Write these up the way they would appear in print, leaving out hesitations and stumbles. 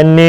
NA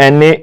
NA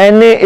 NA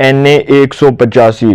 NA 185।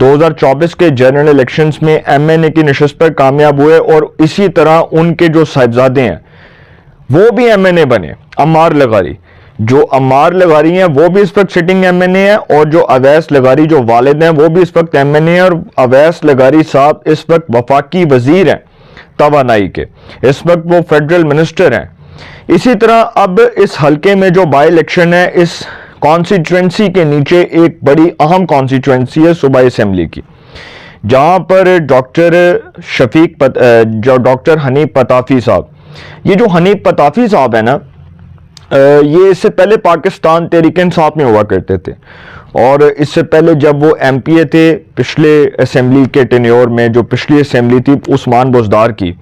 2024 کے general elections میں M N اے کی نشست پر کامیاب ہوئے اور اسی طرح ان کے جو صاحبزادے ہیں وہ بھی ایم این اے بنے. عمار لغاری، جو عمار لغاری ہیں وہ بھی اس وقت سٹنگ ایم این اے ہیں، اور جو اویس لغاری جو والد ہیں وہ بھی اس وقت ایم این اے ہیں، اور اویس لغاری صاحب اس وقت وفاقی وزیر ہیں توانائی کے، اس وقت وہ فیڈرل منسٹر ہیں. اسی طرح اب اس حلقے میں جو بائی الیکشن ہے، اس کانسٹیچوئنسی کے نیچے ایک بڑی اہم کانسٹیچوئنسی ہے صوبائی اسمبلی کی، جہاں پر ڈاکٹر حنیف پتافی صاحب، یہ جو حنیف پتافی صاحب ہیں نا، یہ اس سے پہلے پاکستان تحریک انصاف میں ہوا کرتے تھے، اور اس سے پہلے جب وہ ایم پی اے تھے پچھلے اسمبلی کے ٹینیور میں، جو پچھلی اسمبلی تھی عثمان بزدار کی،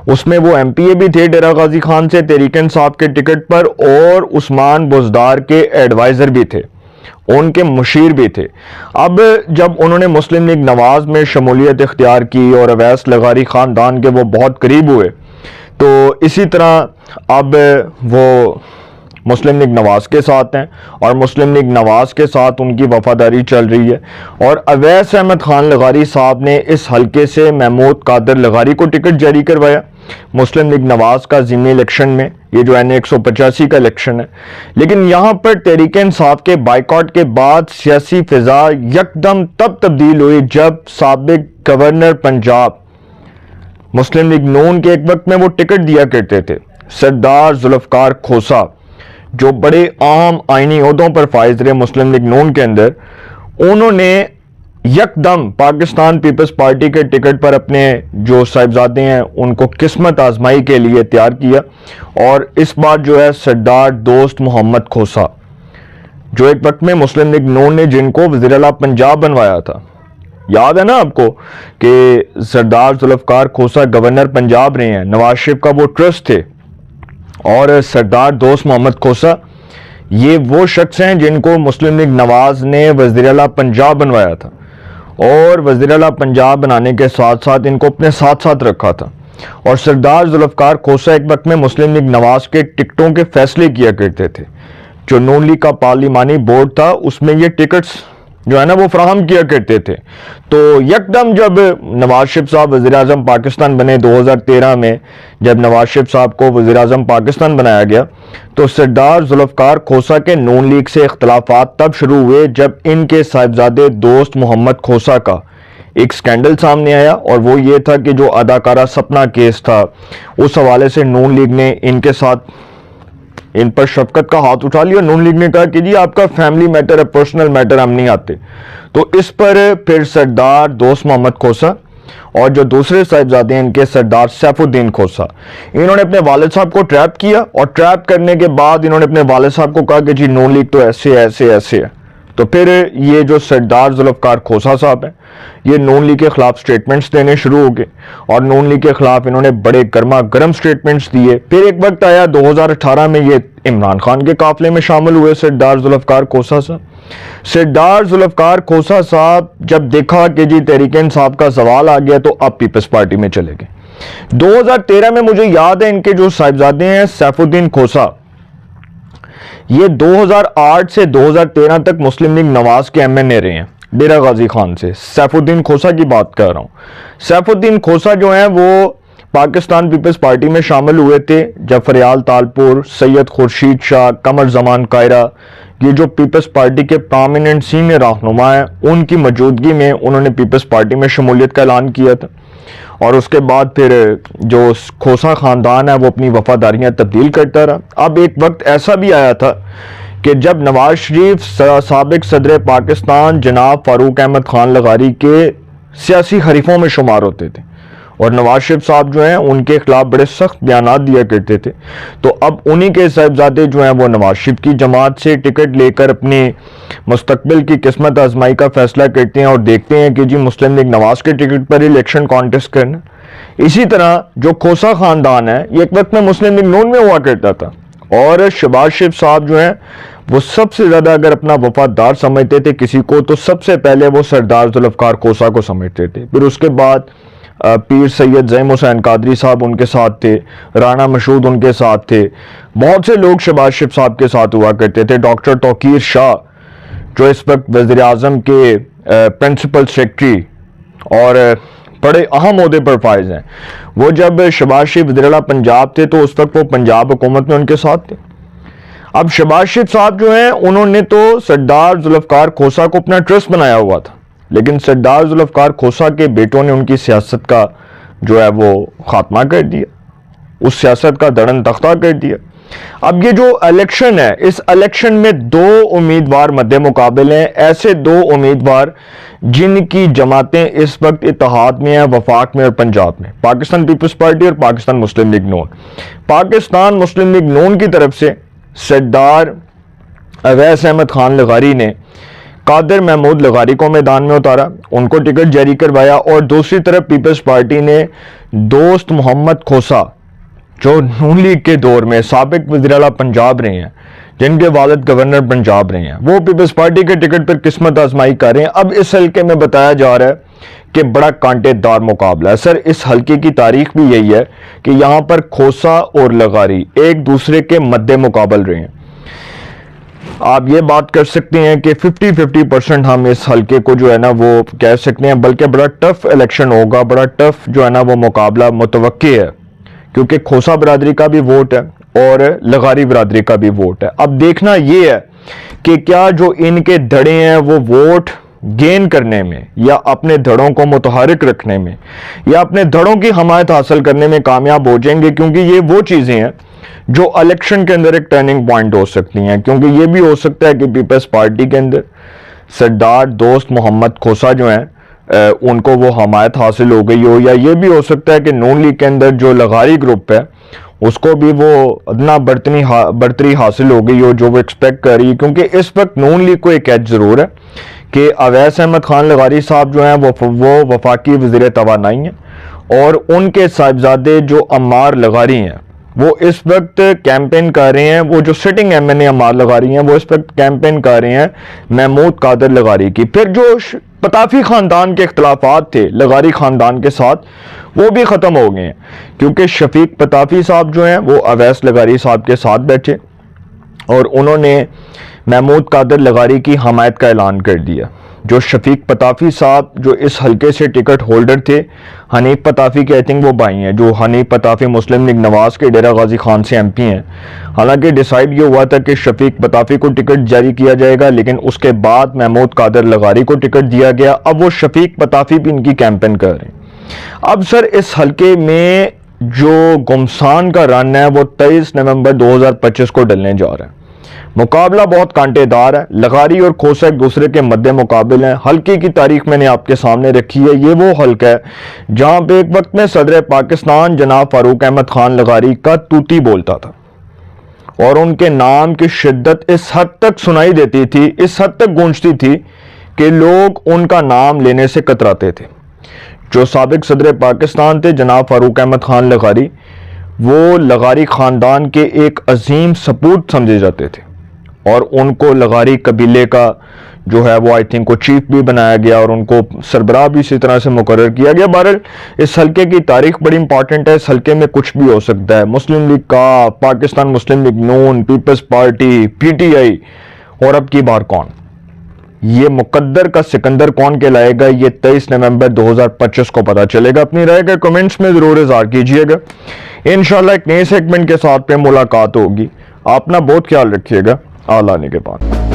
اس میں وہ ایم پی اے بھی تھے ڈیرہ غازی خان سے تحریک انصاف کے ٹکٹ پر، اور عثمان بزدار کے ایڈوائزر بھی تھے، ان کے مشیر بھی تھے. اب جب انہوں نے مسلم لیگ نواز میں شمولیت اختیار کی اور اویس لغاری خاندان کے وہ بہت قریب ہوئے، تو اسی طرح اب وہ مسلم لیگ نواز کے ساتھ ہیں، اور مسلم لیگ نواز کے ساتھ ان کی وفاداری چل رہی ہے. اور اویس احمد خان لغاری صاحب نے اس حلقے سے محمود قادر لغاری کو ٹکٹ جاری کروایا مسلم لیگ نواز کا ضمنی الیکشن میں، یہ جو این 185 کا الیکشن ہے. لیکن یہاں پر تحریک انصاف کے بائیکاٹ کے بعد سیاسی فضا یکدم تب تبدیل ہوئی جب سابق گورنر پنجاب مسلم لیگ نون کے ایک وقت میں وہ ٹکٹ دیا کرتے تھے سردار ذوالفقار کھوسا، جو بڑے عام آئینی عہدوں پر فائز رہے مسلم لیگ نون کے اندر، انہوں نے یکدم پاکستان پیپلز پارٹی کے ٹکٹ پر اپنے جو صاحبزادے ہیں ان کو قسمت آزمائی کے لیے تیار کیا. اور اس بار جو ہے سردار دوست محمد کھوسا، جو ایک وقت میں مسلم لیگ نون نے جن کو وزیر اعلیٰ پنجاب بنوایا تھا، یاد ہے نا آپ کو کہ سردار ذوالفقار کھوسا گورنر پنجاب رہے ہیں، نواز شریف کا وہ ٹرسٹ تھے، اور سردار دوست محمد کھوسا یہ وہ شخص ہیں جن کو مسلم لیگ نواز نے وزیر اعلیٰ پنجاب بنوایا تھا، اور وزیر اعلیٰ پنجاب بنانے کے ساتھ ساتھ ان کو اپنے ساتھ ساتھ رکھا تھا. اور سردار ذوالفقار کھوسا ایک وقت میں مسلم لیگ نواز کے ٹکٹوں کے فیصلے کیا کرتے تھے. جو نون لیگ کا پارلیمانی بورڈ تھا اس میں یہ ٹکٹس جو ہے نا وہ فراہم کیا کرتے تھے. تو یکدم جب نواز شریف صاحب وزیر اعظم پاکستان بنے 2013 میں، جب نواز شریف صاحب کو وزیر اعظم پاکستان بنایا گیا، تو سردار ذوالفقار کھوسا کے نون لیگ سے اختلافات تب شروع ہوئے جب ان کے صاحبزادے دوست محمد کھوسا کا ایک سکینڈل سامنے آیا، اور وہ یہ تھا کہ جو اداکارہ سپنا کیس تھا، اس حوالے سے نون لیگ نے ان کے ساتھ ان پر شفقت کا ہاتھ اٹھا لیا. نون لیگ نے کہا کہ جی آپ کا فیملی میٹر ہے، پرسنل میٹر، ہم نہیں آتے. تو اس پر پھر سردار دوست محمد کھوسا اور جو دوسرے صاحبزادے ہیں ان کے سردار سیف الدین کھوسا، انہوں نے اپنے والد صاحب کو ٹریپ کیا، اور ٹریپ کرنے کے بعد انہوں نے اپنے والد صاحب کو کہا کہ جی نون لیگ تو ایسے ایسے ہے. تو پھر یہ جو سردار ذوالفقار کھوسا صاحب ہیں، یہ نون لیگ کے خلاف سٹیٹمنٹس دینے شروع ہو گئے، اور نون لیگ کے خلاف انہوں نے بڑے گرما گرم سٹیٹمنٹس دیے. پھر ایک وقت آیا 2018 میں یہ عمران خان کے قافلے میں شامل ہوئے سردار ذوالفقار کھوسا صاحب. سردار ذوالفقار کھوسا صاحب جب دیکھا کہ جی تحریک انصاف کا زوال آ گیا تو اب پیپلز پارٹی میں چلے گئے. 2013 میں مجھے یاد ہے ان کے جو صاحبزادے ہیں سیف الدین کھوسا، یہ 2008 سے 2013 تک مسلم لیگ نواز کے ایم این اے رہے ہیں ڈیرہ غازی خان سے. سیف الدین کھوسا کی بات کر رہا ہوں. سیف الدین کھوسا جو ہیں وہ پاکستان پیپلز پارٹی میں شامل ہوئے تھے جب فریال تالپور، سید خورشید شاہ، قمر زمان قائرہ، یہ جو پیپلز پارٹی کے پرامیننٹ سینئر رہنما ہیں، ان کی موجودگی میں انہوں نے پیپلز پارٹی میں شمولیت کا اعلان کیا تھا. اور اس کے بعد پھر جو کھوسا خاندان ہے وہ اپنی وفاداریاں تبدیل کرتا رہا. اب ایک وقت ایسا بھی آیا تھا کہ جب نواز شریف سابق صدر پاکستان جناب فاروق احمد خان لغاری کے سیاسی حریفوں میں شمار ہوتے تھے، اور نواز شریف صاحب جو ہیں ان کے خلاف بڑے سخت بیانات دیا کرتے تھے. تو اب انہی کے صاحبزادے جو ہیں وہ نواز شریف کی جماعت سے ٹکٹ لے کر اپنے مستقبل کی قسمت آزمائی کا فیصلہ کرتے ہیں، اور دیکھتے ہیں کہ جی مسلم لیگ نواز کے ٹکٹ پر الیکشن کانٹیسٹ کرنا. اسی طرح جو کھوسا خاندان ہے یہ ایک وقت میں مسلم لیگ نون میں ہوا کرتا تھا، اور شہباز شریف صاحب جو ہیں وہ سب سے زیادہ اگر اپنا وفادار سمجھتے تھے کسی کو تو سب سے پہلے وہ سردار ذوالفقار کھوسا کو سمجھتے تھے. پھر اس کے بعد پیر سید زعیم حسین قادری صاحب ان کے ساتھ تھے، رانا مشہود ان کے ساتھ تھے، بہت سے لوگ شہباز شریف صاحب کے ساتھ ہوا کرتے تھے. ڈاکٹر توقیر شاہ جو اس وقت وزیر اعظم کے پرنسپل سیکرٹری اور بڑے اہم عہدے پر فائز ہیں. وہ جب شہباز شریف وزیر اعلیٰ پنجاب تھے تو اس وقت وہ پنجاب حکومت میں ان کے ساتھ تھے. اب شہباز شریف صاحب جو ہیں انہوں نے تو سردار ذوالفقار کھوسہ کو اپنا ٹرسٹ بنایا ہوا تھا, لیکن سردار ذوالفقار کھوسہ کے بیٹوں نے ان کی سیاست کا جو ہے وہ خاتمہ کر دیا, اس سیاست کا دڑن تختہ کر دیا. اب یہ جو الیکشن ہے, اس الیکشن میں دو امیدوار مد مقابل ہیں, ایسے دو امیدوار جن کی جماعتیں اس وقت اتحاد میں ہیں, وفاق میں اور پنجاب میں, پاکستان پیپلز پارٹی اور پاکستان مسلم لیگ نون. پاکستان مسلم لیگ نون کی طرف سے سردار اویس احمد خان لغاری نے قادر محمود لغاری کو میدان میں اتارا, ان کو ٹکٹ جاری کروایا, اور دوسری طرف پیپلز پارٹی نے دوست محمد کھوسہ جو نون لیگ کے دور میں سابق وزیر اعلیٰ پنجاب رہے ہیں, جن کے والد گورنر پنجاب رہے ہیں, وہ پیپلز پارٹی کے ٹکٹ پر قسمت آزمائی کر رہے ہیں. اب اس حلقے میں بتایا جا رہا ہے کہ بڑا کانٹے دار مقابلہ ہے. سر اس حلقے کی تاریخ بھی یہی ہے کہ یہاں پر کھوسہ اور لغاری ایک دوسرے کے مد مقابل رہے ہیں. آپ یہ بات کر سکتے ہیں کہ 50-50% ہم اس حلقے کو جو ہے نا وہ کہہ سکتے ہیں, بلکہ بڑا ٹف الیکشن ہوگا, بڑا ٹف جو ہے نا وہ مقابلہ متوقع ہے, کیونکہ کھوسہ برادری کا بھی ووٹ ہے اور لغاری برادری کا بھی ووٹ ہے. اب دیکھنا یہ ہے کہ کیا جو ان کے دھڑے ہیں وہ ووٹ گین کرنے میں یا اپنے دھڑوں کو متحرک رکھنے میں یا اپنے دھڑوں کی حمایت حاصل کرنے میں کامیاب ہو جائیں گے, کیونکہ یہ وہ چیزیں ہیں جو الیکشن کے اندر ایک ٹرننگ پوائنٹ ہو سکتی ہیں. کیونکہ یہ بھی ہو سکتا ہے کہ پیپلز پارٹی کے اندر سردار دوست محمد کھوسہ جو ہیں ان کو وہ حمایت حاصل ہو گئی ہو, یا یہ بھی ہو سکتا ہے کہ نون لیگ کے اندر جو لغاری گروپ ہے اس کو بھی وہ ادنا برتری حاصل ہو گئی ہو جو وہ ایکسپیکٹ کر رہی ہے. کیونکہ اس وقت نون لیگ کو ایک ایج ضرور ہے کہ اویس احمد خان لغاری صاحب جو ہیں وہ وفاقی وزیر توانائی ہیں, اور ان کے صاحبزادے جو عمار لغاری ہیں وہ اس وقت کیمپین کر رہے ہیں, وہ جو سٹنگ ایم این اے عمار لغاری ہیں وہ اس وقت کیمپین کر رہے ہیں محمود قادر لغاری کی. پھر جو پتافی خاندان کے اختلافات تھے لغاری خاندان کے ساتھ وہ بھی ختم ہو گئے ہیں, کیونکہ شفیق پتافی صاحب جو ہیں وہ اویس لغاری صاحب کے ساتھ بیٹھے اور انہوں نے محمود قادر لغاری کی حمایت کا اعلان کر دیا. جو شفیق پتافی صاحب جو اس حلقے سے ٹکٹ ہولڈر تھے, حنیف پتافی کے آئی تھنک وہ بھائی ہیں, جو حنیف پتافی مسلم لیگ نواز کے ڈیرہ غازی خان سے ایم پی ہیں. حالانکہ ڈیسائیڈ یہ ہوا تھا کہ شفیق پتافی کو ٹکٹ جاری کیا جائے گا, لیکن اس کے بعد محمود قادر لغاری کو ٹکٹ دیا گیا. اب وہ شفیق پتافی بھی ان کی کیمپین کر رہے ہیں. اب سر اس حلقے میں جو گمسان کا رن ہے وہ 23 نومبر 2025 کو ڈلنے جا رہا ہے. مقابلہ بہت کانٹے دار ہے, لغاری اور کھوسہ ایک دوسرے کے مد مقابل ہیں. حلقے کی تاریخ میں نے آپ کے سامنے رکھی ہے. یہ وہ حلقہ ہے جہاں پہ ایک وقت میں صدر پاکستان جناب فاروق احمد خان لغاری کا توتی بولتا تھا, اور ان کے نام کی شدت اس حد تک سنائی دیتی تھی, اس حد تک گونجتی تھی کہ لوگ ان کا نام لینے سے کتراتے تھے. جو سابق صدر پاکستان تھے جناب فاروق احمد خان لغاری, وہ لغاری خاندان کے ایک عظیم سپوت سمجھے جاتے تھے, اور ان کو لغاری قبیلے کا جو ہے وہ آئی تھنک کو چیف بھی بنایا گیا, اور ان کو سربراہ بھی اسی طرح سے مقرر کیا گیا. بہرحال اس حلقے کی تاریخ بڑی امپورٹنٹ ہے. اس حلقے میں کچھ بھی ہو سکتا ہے. مسلم لیگ کا, پاکستان مسلم لیگ نون, Peoples Party, P T I, اور اب کی بار کون, یہ مقدر کا سکندر کون کہلائے گا, یہ 23 نومبر 2025 کو پتہ چلے گا. اپنی رائے کا کمنٹس میں ضرور اظہار کیجئے گا. انشاءاللہ ایک نئے سیگمنٹ کے ساتھ پہ ملاقات ہوگی. آپ اپنا بہت خیال رکھیے گا. آل آنے کے بعد